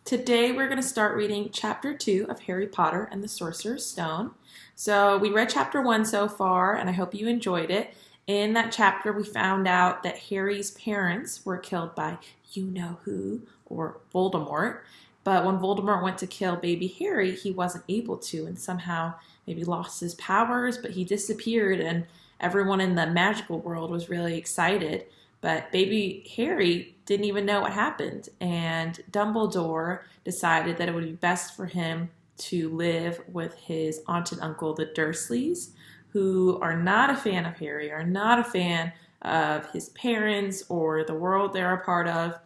Today we're going to start reading Chapter 2 of Harry Potter and the Sorcerer's Stone. So we read Chapter 1 so far, and I hope you enjoyed it. In that chapter, we found out that Harry's parents were killed by you-know-who, or Voldemort. But when Voldemort went to kill baby Harry, he wasn't able to, and somehow maybe lost his powers, but he disappeared, and everyone in the magical world was really excited. But baby Harry didn't even know what happened, and Dumbledore decided that it would be best for him to live with his aunt and uncle, the Dursleys, who are not a fan of Harry, are not a fan of his parents or the world they're a part of.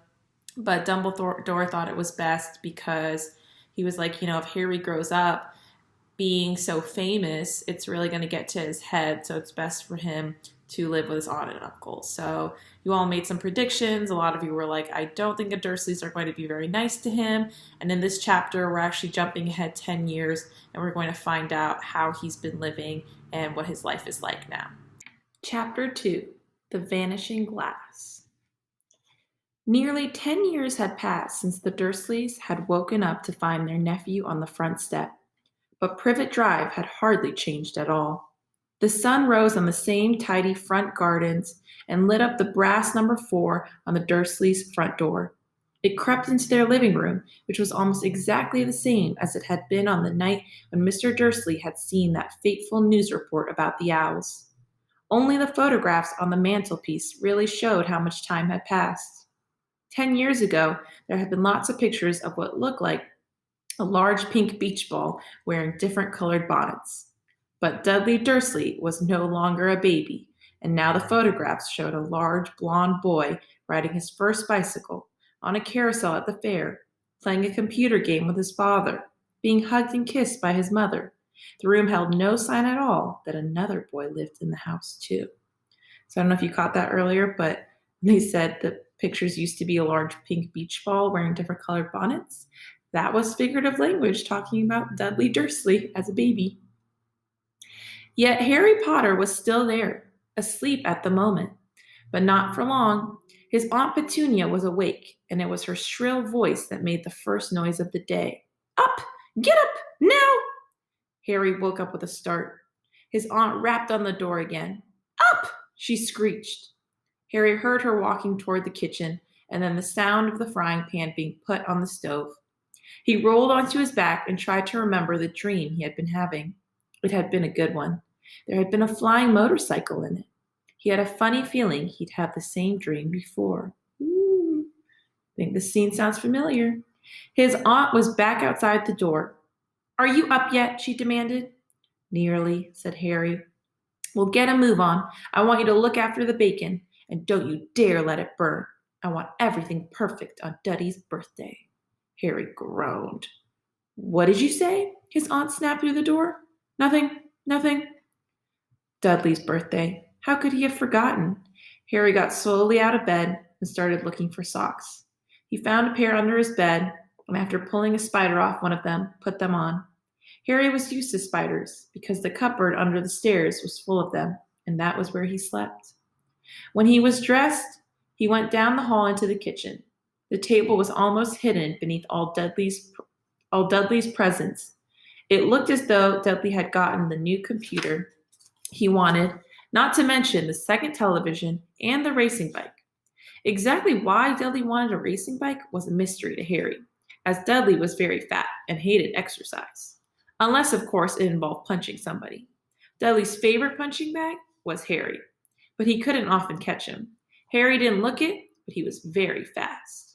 But Dumbledore thought it was best because he was like, if Harry grows up being so famous, it's really going to get to his head. So it's best for him to live with his aunt and uncle. So you all made some predictions. A lot of you were like, I don't think the Dursleys are going to be very nice to him. And in this chapter, we're actually jumping ahead 10 years and we're going to find out how he's been living and what his life is like now. Chapter 2, The Vanishing Glass. Nearly 10 years had passed since the Dursleys had woken up to find their nephew on the front step. But Privet Drive had hardly changed at all. The sun rose on the same tidy front gardens and lit up the brass number 4 on the Dursleys' front door. It crept into their living room, which was almost exactly the same as it had been on the night when Mr. Dursley had seen that fateful news report about the owls. Only the photographs on the mantelpiece really showed how much time had passed. 10 years ago, there had been lots of pictures of what looked like a large pink beach ball wearing different colored bonnets. But Dudley Dursley was no longer a baby, and now the photographs showed a large blond boy riding his first bicycle, on a carousel at the fair, playing a computer game with his father, being hugged and kissed by his mother. The room held no sign at all that another boy lived in the house too. So I don't know if you caught that earlier, but they said the pictures used to be a large pink beach ball wearing different colored bonnets. That was figurative language talking about Dudley Dursley as a baby. Yet Harry Potter was still there, asleep at the moment. But not for long. His Aunt Petunia was awake, and it was her shrill voice that made the first noise of the day. Up! Get up! Now! Harry woke up with a start. His aunt rapped on the door again. Up! She screeched. Harry heard her walking toward the kitchen, and then the sound of the frying pan being put on the stove. He rolled onto his back and tried to remember the dream he had been having. It had been a good one. There had been a flying motorcycle in it. He had a funny feeling he'd had the same dream before. Ooh, I think this scene sounds familiar. His aunt was back outside the door. Are you up yet? She demanded. Nearly, said Harry. Well, get a move on. I want you to look after the bacon, and don't you dare let it burn. I want everything perfect on Duddy's birthday. Harry groaned. What did you say? His aunt snapped through the door. Nothing. Dudley's birthday. How could he have forgotten? Harry got slowly out of bed and started looking for socks. He found a pair under his bed, and after pulling a spider off one of them, put them on. Harry was used to spiders because the cupboard under the stairs was full of them, and that was where he slept. When he was dressed, he went down the hall into the kitchen. The table was almost hidden beneath all Dudley's presents. It looked as though Dudley had gotten the new computer he wanted, not to mention the second television and the racing bike. Exactly why Dudley wanted a racing bike was a mystery to Harry, as Dudley was very fat and hated exercise. Unless, of course, it involved punching somebody. Dudley's favorite punching bag was Harry, but he couldn't often catch him. Harry didn't look it, but he was very fast.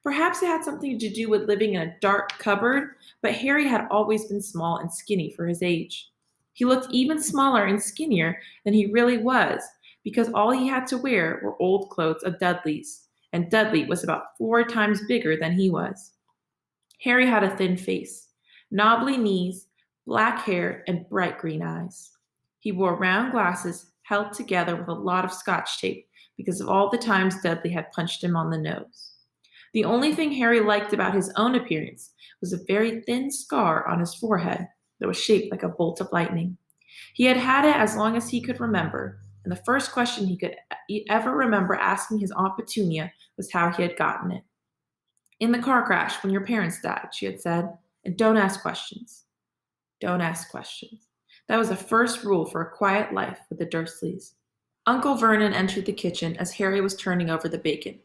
Perhaps it had something to do with living in a dark cupboard, but Harry had always been small and skinny for his age. He looked even smaller and skinnier than he really was, because all he had to wear were old clothes of Dudley's, and Dudley was about 4 times bigger than he was. Harry had a thin face, knobbly knees, black hair, and bright green eyes. He wore round glasses held together with a lot of Scotch tape because of all the times Dudley had punched him on the nose. The only thing Harry liked about his own appearance was a very thin scar on his forehead that was shaped like a bolt of lightning. He had had it as long as he could remember, and the first question he could ever remember asking his Aunt Petunia was how he had gotten it. In the car crash when your parents died, she had said, and don't ask questions. Don't ask questions. That was the first rule for a quiet life with the Dursleys. Uncle Vernon entered the kitchen as Harry was turning over the bacon.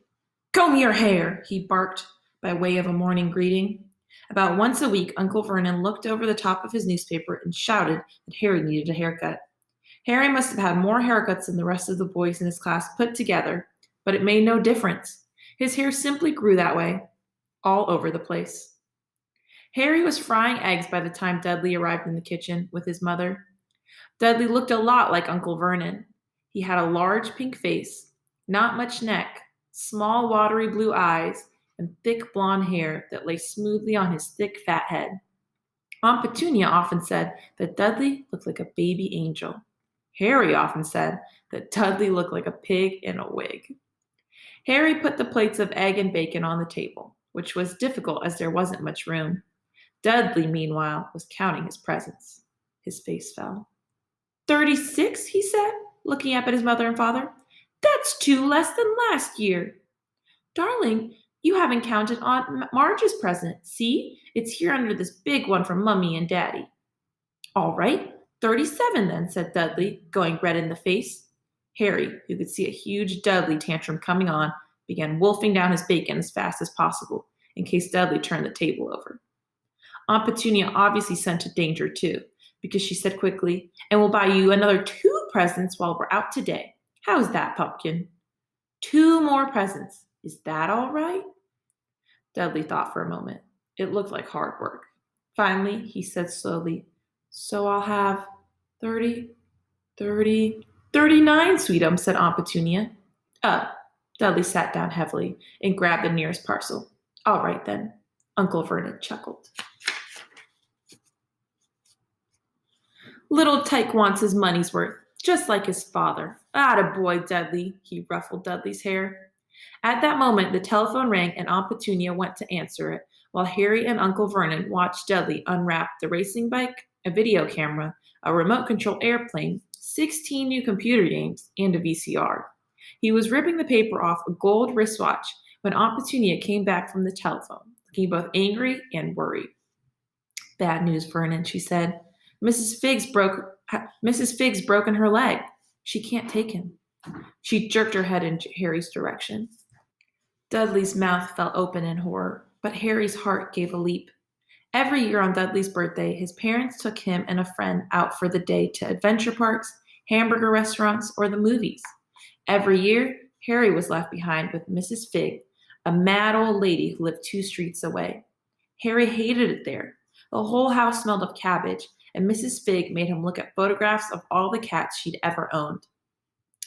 Comb your hair, he barked by way of a morning greeting. About once a week, Uncle Vernon looked over the top of his newspaper and shouted that Harry needed a haircut. Harry must have had more haircuts than the rest of the boys in his class put together, but it made no difference. His hair simply grew that way, all over the place. Harry was frying eggs by the time Dudley arrived in the kitchen with his mother. Dudley looked a lot like Uncle Vernon. He had a large pink face, not much neck, small watery blue eyes, and thick blonde hair that lay smoothly on his thick fat head. Aunt Petunia often said that Dudley looked like a baby angel. Harry often said that Dudley looked like a pig in a wig. Harry put the plates of egg and bacon on the table, which was difficult as there wasn't much room. Dudley, meanwhile, was counting his presents. His face fell. 36, he said, looking up at his mother and father. That's 2 less than last year. Darling, you haven't counted Aunt Marge's present. See, it's here under this big one from Mummy and Daddy. All right, 37 then, said Dudley, going red in the face. Harry, who could see a huge Dudley tantrum coming on, began wolfing down his bacon as fast as possible, in case Dudley turned the table over. Aunt Petunia obviously scented danger too, because she said quickly, and we'll buy you another 2 presents while we're out today. How's that, Pumpkin? 2 more presents. Is that all right? Dudley thought for a moment. It looked like hard work. Finally, he said slowly, so I'll have 30, 39, sweetum, said Aunt Petunia. Dudley sat down heavily and grabbed the nearest parcel. All right, then. Uncle Vernon chuckled. Little Tyke wants his money's worth, just like his father. Attaboy, Dudley, he ruffled Dudley's hair. At that moment, the telephone rang and Aunt Petunia went to answer it, while Harry and Uncle Vernon watched Dudley unwrap the racing bike, a video camera, a remote-control airplane, 16 new computer games, and a VCR. He was ripping the paper off a gold wristwatch when Aunt Petunia came back from the telephone, looking both angry and worried. Bad news, Vernon, she said. Mrs. Figg's broken her leg. She can't take him. She jerked her head in Harry's direction. Dudley's mouth fell open in horror, but Harry's heart gave a leap. Every year on Dudley's birthday, his parents took him and a friend out for the day to adventure parks, hamburger restaurants, or the movies. Every year, Harry was left behind with Mrs. Figg, a mad old lady who lived 2 streets away. Harry hated it there. The whole house smelled of cabbage, and Mrs. Figg made him look at photographs of all the cats she'd ever owned.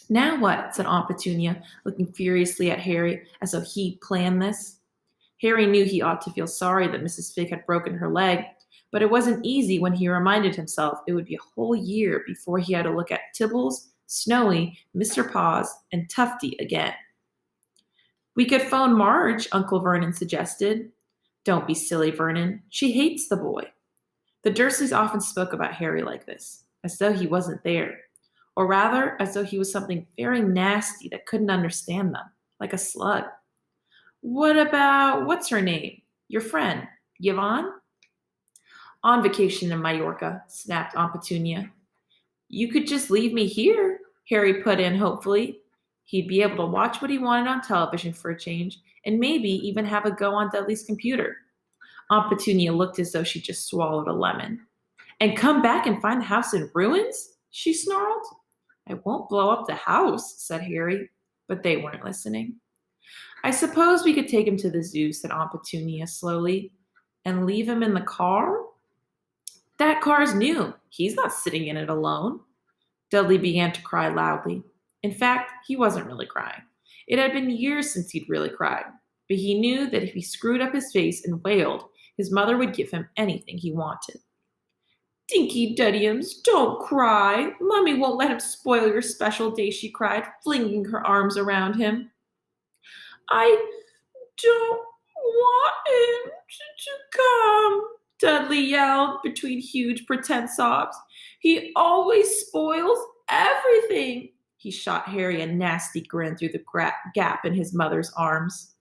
Now what? Said Aunt Petunia, looking furiously at Harry as though he'd planned this. Harry knew he ought to feel sorry that Mrs. Figg had broken her leg, but it wasn't easy when he reminded himself it would be a whole year before he had to look at Tibbles, Snowy, Mr. Paws, and Tufty again. We could phone Marge, Uncle Vernon suggested. Don't be silly, Vernon. She hates the boy. The Dursleys often spoke about Harry like this, as though he wasn't there, or rather, as though he was something very nasty that couldn't understand them, like a slug. What about, what's her name? Your friend, Yvonne? On vacation in Majorca, snapped Aunt Petunia. You could just leave me here, Harry put in hopefully. He'd be able to watch what he wanted on television for a change, and maybe even have a go on Dudley's computer. Aunt Petunia looked as though she just swallowed a lemon. And come back and find the house in ruins? She snarled. I won't blow up the house, said Harry, but they weren't listening. I suppose we could take him to the zoo, said Aunt Petunia slowly, and leave him in the car? That car's new. He's not sitting in it alone. Dudley began to cry loudly. In fact, he wasn't really crying. It had been years since he'd really cried, but he knew that if he screwed up his face and wailed, his mother would give him anything he wanted. Dinky Duddiums, don't cry. Mummy won't let him spoil your special day, she cried, flinging her arms around him. I don't want him to come, Dudley yelled between huge pretend sobs. He always spoils everything. He shot Harry a nasty grin through the gap in his mother's arms.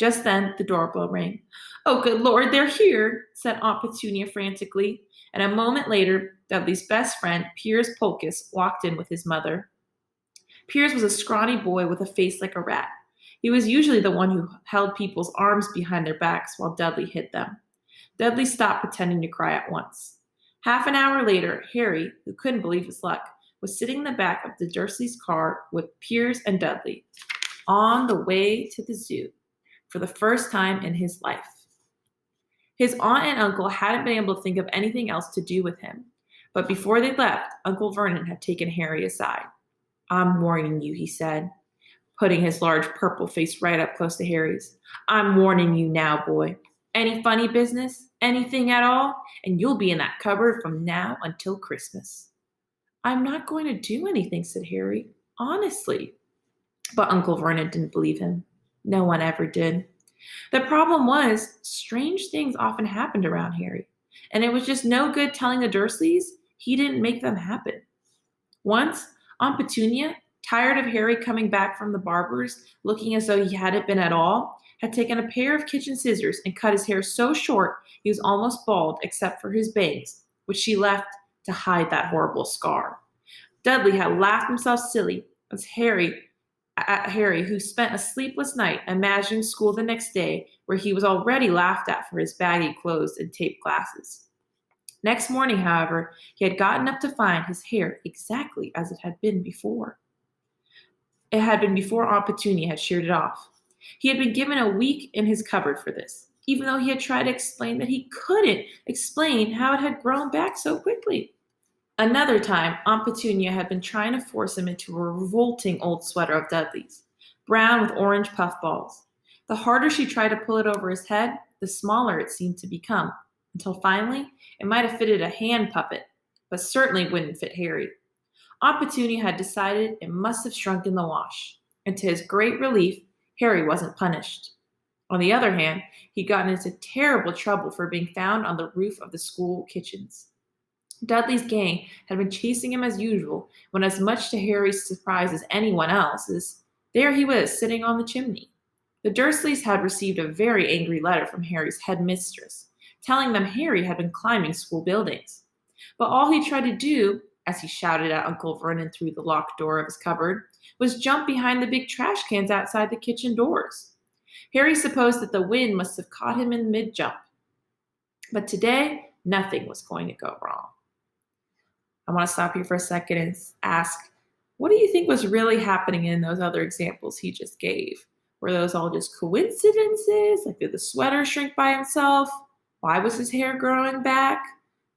Just then, the doorbell rang. "Oh, good Lord, they're here," said Aunt Petunia frantically. And a moment later, Dudley's best friend, Piers Polkiss, walked in with his mother. Piers was a scrawny boy with a face like a rat. He was usually the one who held people's arms behind their backs while Dudley hit them. Dudley stopped pretending to cry at once. Half an hour later, Harry, who couldn't believe his luck, was sitting in the back of the Dursleys' car with Piers and Dudley, on the way to the zoo for the first time in his life. His aunt and uncle hadn't been able to think of anything else to do with him, but before they left, Uncle Vernon had taken Harry aside. "I'm warning you," he said, putting his large purple face right up close to Harry's. "I'm warning you now, boy. Any funny business, anything at all, and you'll be in that cupboard from now until Christmas." "I'm not going to do anything," said Harry. "Honestly." But Uncle Vernon didn't believe him. No one ever did. The problem was, strange things often happened around Harry, and it was just no good telling the Dursleys he didn't make them happen. Once, Aunt Petunia, tired of Harry coming back from the barber's looking as though he hadn't been at all, had taken a pair of kitchen scissors and cut his hair so short he was almost bald except for his bangs, which she left to hide that horrible scar. Dudley had laughed himself silly as Harry, who spent a sleepless night imagining school the next day, where he was already laughed at for his baggy clothes and taped glasses. Next morning, however, he had gotten up to find his hair exactly as it had been before. It had been before Aunt Petunia had sheared it off. He had been given a week in his cupboard for this, even though he had tried to explain that he couldn't explain how it had grown back so quickly. Another time, Aunt Petunia had been trying to force him into a revolting old sweater of Dudley's, brown with orange puffballs. The harder she tried to pull it over his head, the smaller it seemed to become, until finally it might have fitted a hand puppet, but certainly wouldn't fit Harry. Aunt Petunia had decided it must have shrunk in the wash, and to his great relief, Harry wasn't punished. On the other hand, he'd gotten into terrible trouble for being found on the roof of the school kitchens. Dudley's gang had been chasing him as usual, when, as much to Harry's surprise as anyone else's, there he was sitting on the chimney. The Dursleys had received a very angry letter from Harry's headmistress, telling them Harry had been climbing school buildings. But all he tried to do, as he shouted at Uncle Vernon through the locked door of his cupboard, was jump behind the big trash cans outside the kitchen doors. Harry supposed that the wind must have caught him in mid-jump. But today, nothing was going to go wrong. I want to stop here for a second and ask, what do you think was really happening in those other examples he just gave? Were those all just coincidences? Like, did the sweater shrink by himself? Why was his hair growing back?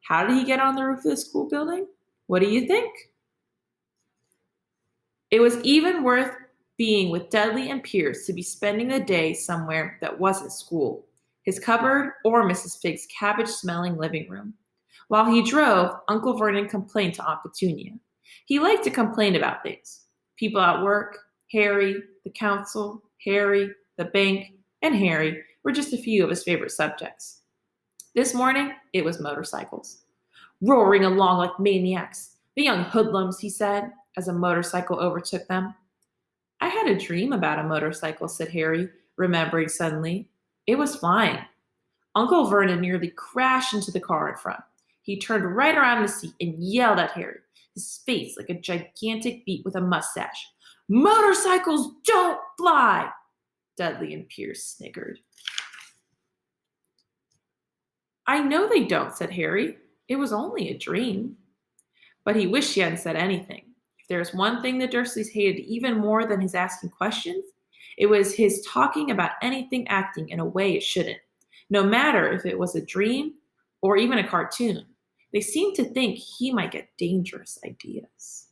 How did he get on the roof of the school building? What do you think? It was even worth being with Dudley and Piers to be spending the day somewhere that wasn't school, his cupboard or Mrs. Fig's cabbage-smelling living room. While he drove, Uncle Vernon complained to Aunt Petunia. He liked to complain about things. People at work, Harry, the council, Harry, the bank, and Harry were just a few of his favorite subjects. This morning, it was motorcycles. "Roaring along like maniacs, the young hoodlums," he said, as a motorcycle overtook them. "I had a dream about a motorcycle," said Harry, remembering suddenly. "It was flying." Uncle Vernon nearly crashed into the car in front. He turned right around in his seat and yelled at Harry, his face like a gigantic beet with a mustache. "Motorcycles don't fly!" Dudley and Piers sniggered. "I know they don't," said Harry. "It was only a dream." But he wished he hadn't said anything. If there was one thing the Dursleys hated even more than his asking questions, it was his talking about anything acting in a way it shouldn't, no matter if it was a dream or even a cartoon. They seemed to think he might get dangerous ideas.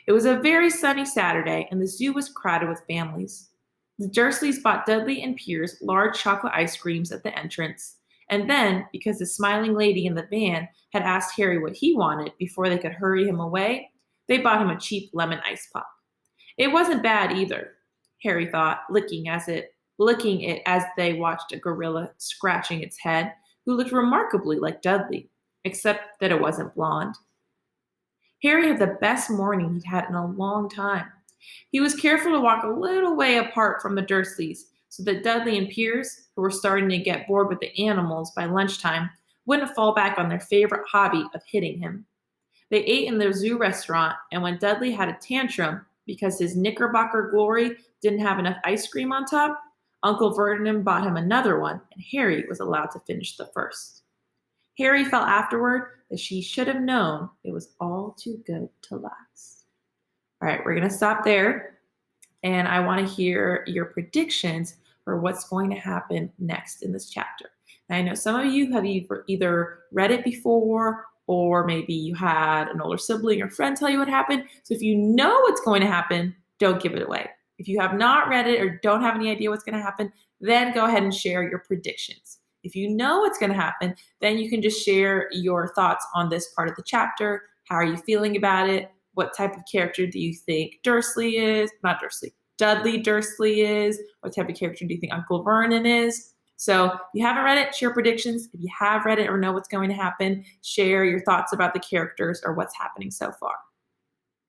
It was a very sunny Saturday, and the zoo was crowded with families. The Dursleys bought Dudley and Piers large chocolate ice creams at the entrance, and then, because the smiling lady in the van had asked Harry what he wanted before they could hurry him away, they bought him a cheap lemon ice pop. It wasn't bad either, Harry thought, licking it as they watched a gorilla scratching its head, who looked remarkably like Dudley, except that it wasn't blonde. Harry had the best morning he'd had in a long time. He was careful to walk a little way apart from the Dursleys, so that Dudley and Piers, who were starting to get bored with the animals by lunchtime, wouldn't fall back on their favorite hobby of hitting him. They ate in the zoo restaurant, and when Dudley had a tantrum because his Knickerbocker Glory didn't have enough ice cream on top, Uncle Vernon bought him another one, and Harry was allowed to finish the first. Harry felt afterward that she should have known it was all too good to last. All right, we're going to stop there, and I want to hear your predictions for what's going to happen next in this chapter. Now, I know some of you have either read it before, or maybe you had an older sibling or friend tell you what happened. So if you know what's going to happen, don't give it away. If you have not read it or don't have any idea what's going to happen, then go ahead and share your predictions. If you know what's going to happen, then you can just share your thoughts on this part of the chapter. How are you feeling about it? What type of character do you think Dudley Dursley is? What type of character do you think Uncle Vernon is? So if you haven't read it, share predictions. If you have read it or know what's going to happen, share your thoughts about the characters or what's happening so far.